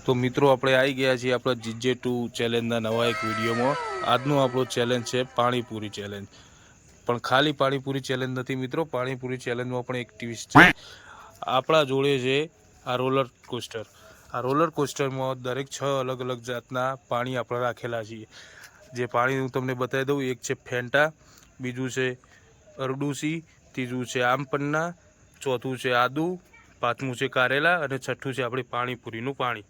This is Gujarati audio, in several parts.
તો મિત્રો આપણે આવી ગયા છીએ આપણા GJ2 ચેલેન્જના નવા એક વિડીયોમાં। આજનો આપણો ચેલેન્જ છે પાણીપુરી ચેલેન્જ। પણ ખાલી પાણીપુરી ચેલેન્જ નથી મિત્રો, પાણીપુરી ચેલેન્જમાં પણ એક ટ્વિસ્ટ છે। આપણા જોડે છે આ રોલર કોસ્ટર। આ રોલર કોસ્ટરમાં દરેક 6 અલગ અલગ જાતના પાણી આપણે રાખેલા છીએ। જે પાણી હું તમને બતાવી દઉં, એક છે ફેન્ટા, બીજું છે અરડુસી, ત્રીજું છે આમપન્ના, ચોથું છે આદુ, પાંચમું છે કારેલા અને છઠ્ઠું છે આપણી પાણીપુરીનું પાણી।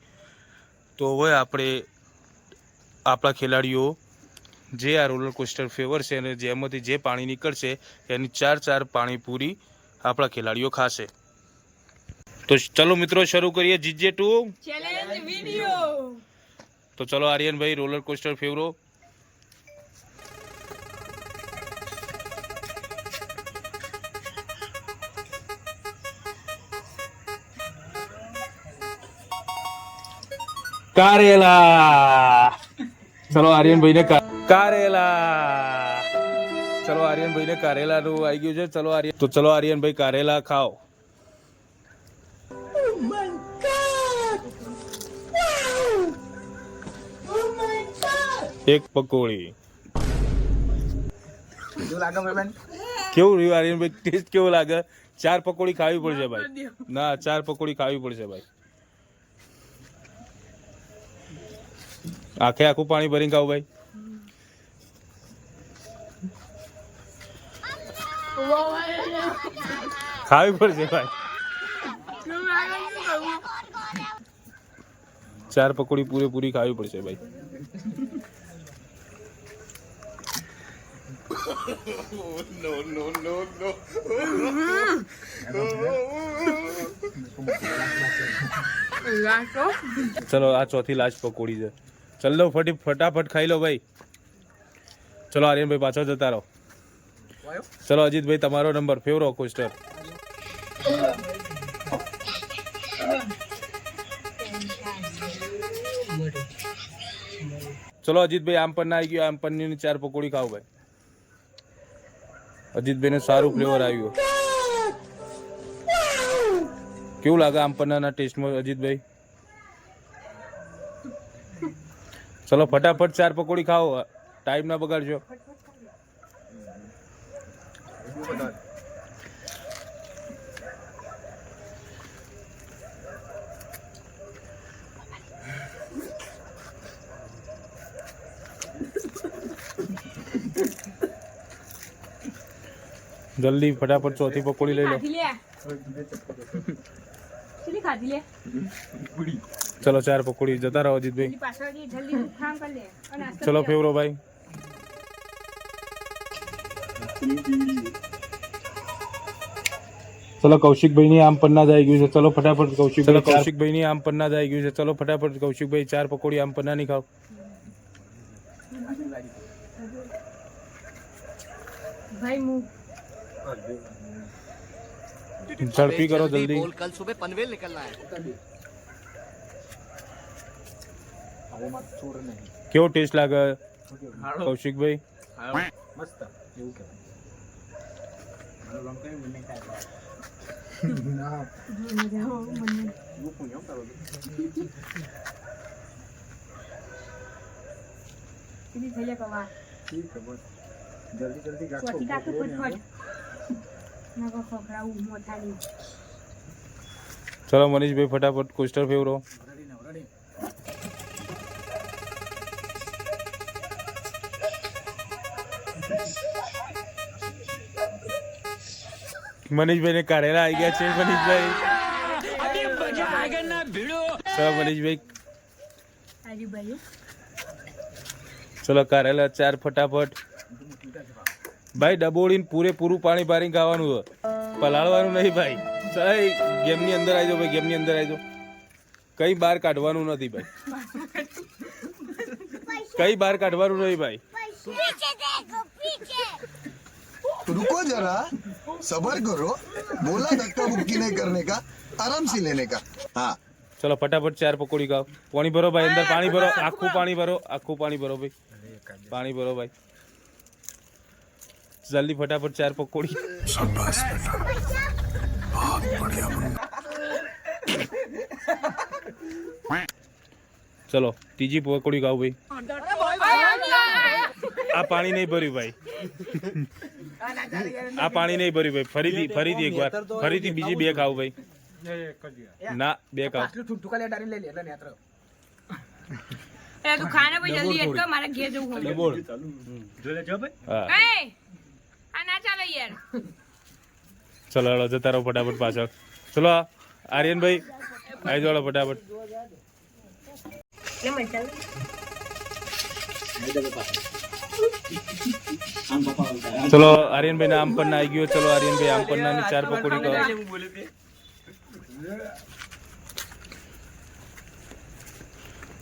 તો હવે આપણે આપણા ખેલાડીઓ જે આ રોલર કોસ્ટર ફેવર છે અને જેમાંથી જે પાણી નીકળશે એની 4 પાણીપુરી આપણા ખેલાડીઓ ખાશે। તો ચલો મિત્રો શરૂ કરીએ GJ2 ચેલેન્જ વિડિયો। તો ચલો આર્યનભાઈ રોલર કોસ્ટર ફેવરો। कारेला। चलो आर्यन भाई ने कारेला। चलो आर्यन भाई ने कारेला नु आई गયું છે। चलो आर्यन, तो चलो आर्यन भाई कारेला खाओ। Oh my god! Wow! Oh my god! એક પકોડી કેવું લાગે ભાઈ? કેવું રહ્યું આર્યન ભાઈ? ટેસ્ટ કેવો લાગે? 4 પકોડી ખાવી પડશે ભાઈ। ના, 4 પકોડી ખાવી પડશે ભાઈ। આખે આખું પાણી ભરીને ખાવ ભાઈ। ખાવી પડશે ભાઈ। 4 પકોડી પૂરેપૂરી ખાવી પડશે ભાઈ। ચલો આ ચોથી લાસ્ટ પકોડી છે। ચલો ફટાફટ ખાઈ લો ભાઈ। ચલો આર્યનભાઈ પાછળ જતા રહો। ચલો અજીતભાઈ તમારો નંબર ફેવરો કોસ્ટર। ચલો અજીતભાઈ આમ પણ ના આવી ગયો, આમ પન્નીની 4 પકોડી ખાઓ ભાઈ। અજીતભાઈને સારું ફ્લેવર આવ્યું। કેવું લાગે આમ પન્નાના ટેસ્ટમાં અજીતભાઈ? ચલો ફટાફટ 4 પકોડી ખાઓ, ટાઈમ ના બગાડજો। જલ્દી ફટાફટ ચોથી પકોડી લઈ લો। ચલો 4 પકોડી જતા રહો અજીતભાઈ। ચલો ફેવરો ભાઈ। ચલો કૌશિકભાઈ ની આમ પન્ના જ આવી ગયું છે। ચલો ફટાફટ કૌશિકભાઈ ની આમ પન્ના જ આવી ગયું છે। ચલો ફટાફટ કૌશિકભાઈ 4 પકોડી આમ પન્ના ની ખાઓ। ઝડપી કરો જલ્દી। कल सुबह पनवेल निकलना है। કેવો ટેસ્ટ લાગે કૌશિકભાઈ? મસ્ત એવું કે ચલો મનીષભાઈ ફટાફટ કોસ્ટર ફેવરો। મનીષભાઈ ને કારેલા આવી ગયા છે। મનીષભાઈ ચલો મનીષભાઈ ચલો કારેલા 4 ફટાફટ ભાઈ। ડબોડીને પૂરેપૂરું પાણી ભરીને ખાવાનું છે, પલાળવાનું નહીં ભાઈ। ચલ ગેમની અંદર આવી જાઓ ભાઈ, ગેમની અંદર આવી જાઓ। કઈ બહાર કાઢવાનું નથી ભાઈ, કઈ બહાર કાઢવાનું નહીં ભાઈ। रुको जरा, सबर करो, बोला धक्का मुक्की नहीं करने का, आराम से लेने का। हाँ चलो फटाफट 4 पकोड़ी खाओ। पानी भरो भाई, अंदर पानी भरो, आखू पानी भरो, आखू पानी भरो भाई, पानी भरो भाई जल्दी फटाफट 4 पकोड़ी। शाबाश बेटा, बहुत बढ़िया। ચલો ત્રીજી પકોડી ખાવ ભાઈ. આ પાણી નહીં ભર્યું ભાઈ. આ પાણી નહીં ભર્યું ભાઈ. ફરીથી એકવાર ફરીથી બીજી બે ખાવ ભાઈ. ના બે ખાવ. ઠુકા લે ડારી લે લે એટલે નેત્ર એ તું ખાને ભાઈ જલ્દી એટલો મારે ઘેર જવું હોય. બોલ. હા એ આ ના ચાલે યાર. ચલો હેડો જતા રહો ફટાફટ પાછળ. ચલો આર્યનભાઈ આવી જાઓ ફટાફટ. ચલો આર્યનભાઈ ના આમ પણ આવી ગયો. ચલો આર્યનભાઈ આમ પણ ની 4 પકોડી ખાઓ.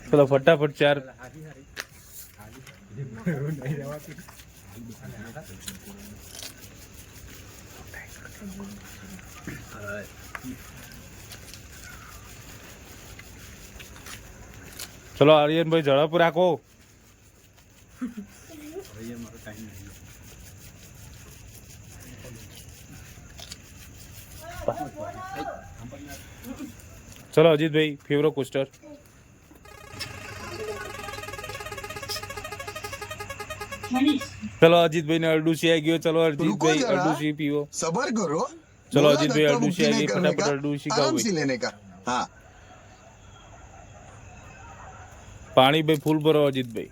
ચલો ફટાફટ 4. ચલો આર્યનભાઈ ઝડપ રાખો. ચલો અજીતભાઈ ફેવરો કોસ્ટર. ચલો અજીતભાઈ ને અરડુસી આવી ગયો. ચલો रुको અજીતભાઈ जरा અરડુસી પીવો. सबर करो चलो बोला अजीत भाई, धक्का अर्डूसी मुक्की आ नहीं गई, करने फटाफट का, अर्डूसी खाओ आराम भाई। से लेने का हाँ પાણી ભાઈ ફૂલ ભરો અજીતભાઈ.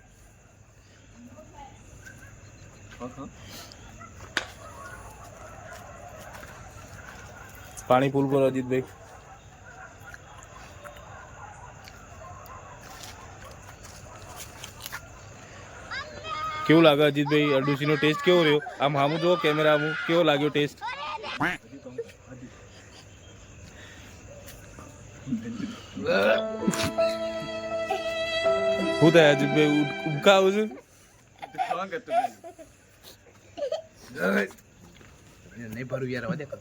પાણી ફૂલ ભરો અજીતભાઈ. કેવું લાગે અજીતભાઈ અરડુસી નો ટેસ્ટ કેવો રહ્યો? આમ હામું જો કેમેરા આમ કેવો લાગ્યો ટેસ્ટ? શું થાય અજીતભાઈ ઉબકા આવું છું? નહીં ભરું યાર હવે દેખો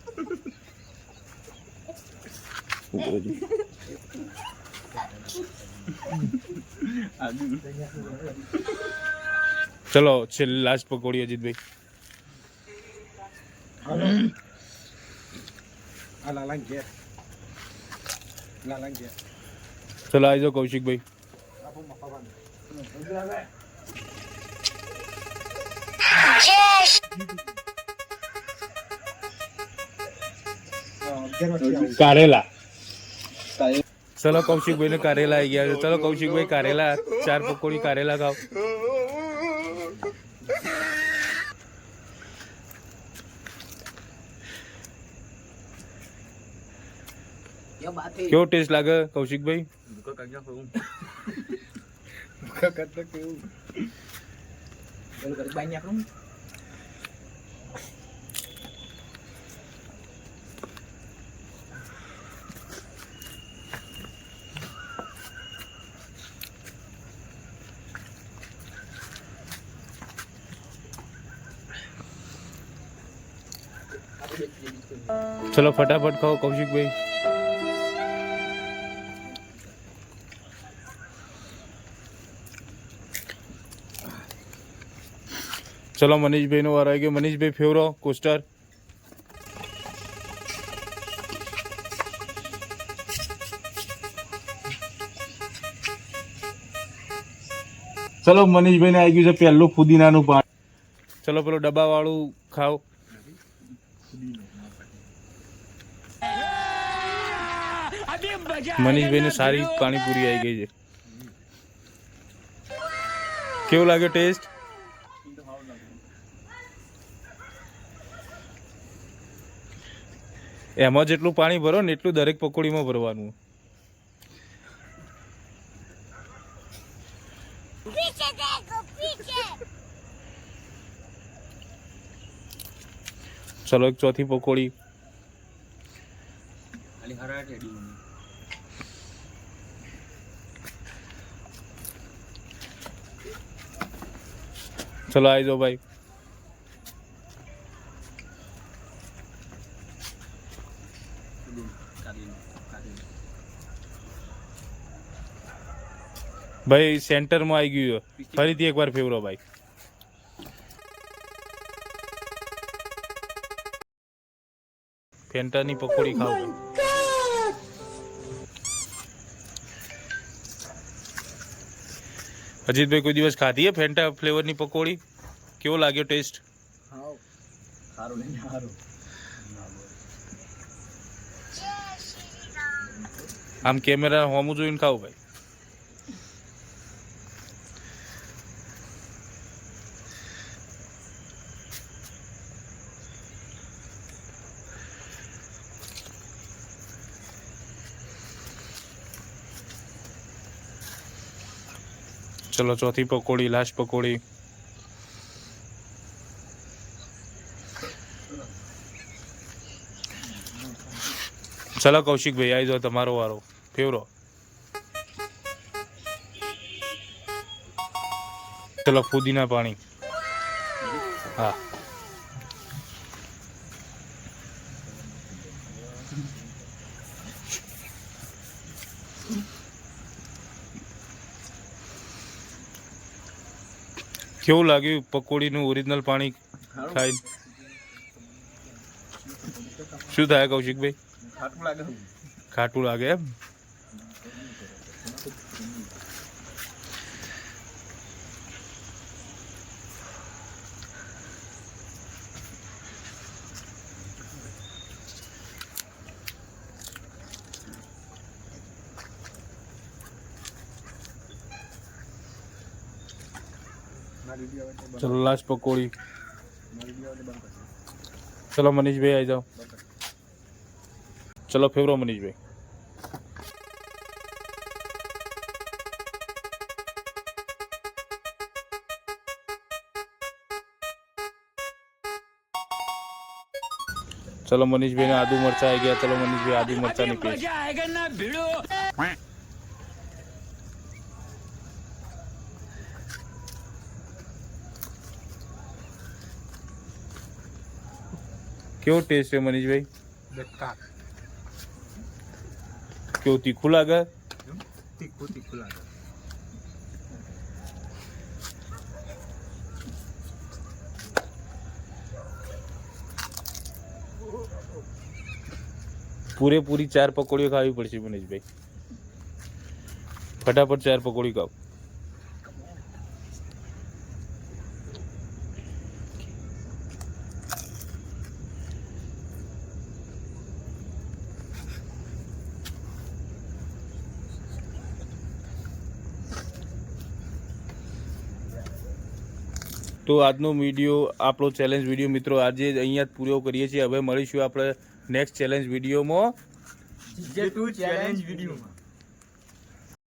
ચલો છેલ્લી લાસ્ટ પકોડી અજીતભાઈ. આ લાલાંગ ઘેર લાલાંગ ઘેર ચલો આવી જાઓ કૌશિકભાઈ. કારેલા. ચલો કૌશિકભાઈ ને કારેલા આવી ગયા છે. ચલો કૌશિકભાઈ કારેલા 4 પકોડી કારેલા ખાઓ. કેવો ટેસ્ટ લાગે કૌશિકભાઈ? ચલો ફટાફટ ખાઓ કૌશિકભાઈ. ચલો મનીષભાઈ નો વારો આવી ગયો. મનીષભાઈ ફેવરો કોસ્ટર. ચલો મનીષભાઈ ને આવી ગયું છે પહેલું ફુદીનાનું પાણી. ચલો પેલું ડબ્બા વાળું ખાઓ. મનીષભાઈ ને સારી પાણીપુરી આવી ગઈ છે. કેવું લાગ્યો ટેસ્ટ? એમાં જેટલું પાણી ભરો ને એટલું દરેક પકોડીમાં ભરવાનું. ચલો એક ચોથી પકોડી. ચલો આવી જાઓ ભાઈ. ભાઈ સેન્ટરમાં આવી ગયું. ફરીથી એકવાર ફેવરો ભાઈ. ફેન્ટાની પકોડી ખાવ ભાઈ. અજીતભાઈ કોઈ દિવસ ખાધી હે ફેન્ટા ફ્લેવરની પકોડી? કેવો લાગ્યો ટેસ્ટ? હાવ સારું નહીં સારું. આમ કેમેરા હોમું જોઈને ખાવ ભાઈ. ચલો ચોથી પકોડી, લાસ્ટ પકોડી. ચલો કૌશિકભાઈ આવી જાઓ, તમારો વારો. ફેવરો. ચલો ફુદીના પાણી. હા કેવું લાગ્યું પકોડીનું ઓરિજિનલ પાણી ખાઈ? શું થાય કૌશિકભાઈ? ખાટું લાગે. ખાટું લાગે એમ? ચલો લાસ્ટ પકોડી. ચલો મનીષભાઈ આવી જાઓ. ચલો ફેવરો મનીષભાઈ. ચલો મનીષભાઈ ને આદુ મરચા આવી ગયા. ચલો મનીષભાઈ આદુ મરચાની પેસ્ટ. કેવો ટેસ્ટ છે મનીષભાઈ? બેકાર. કેવું તીખું લાગે? તીખું તીખું લાગે. પૂરેપૂરી 4 પકોડીઓ ખાવી પડશે મનીષભાઈ. ફટાફટ 4 પકોડી ખાઓ. તો આજનો વિડીયો, આપણો ચેલેન્જ વિડીયો મિત્રો આજે અહીંયા જ પૂરો કરીએ છીએ. હવે મળીશું આપણે નેક્સ્ટ ચેલેન્જ વિડીયોમાં. જીજે 2 ચેલેન્જ વિડીયોમાં.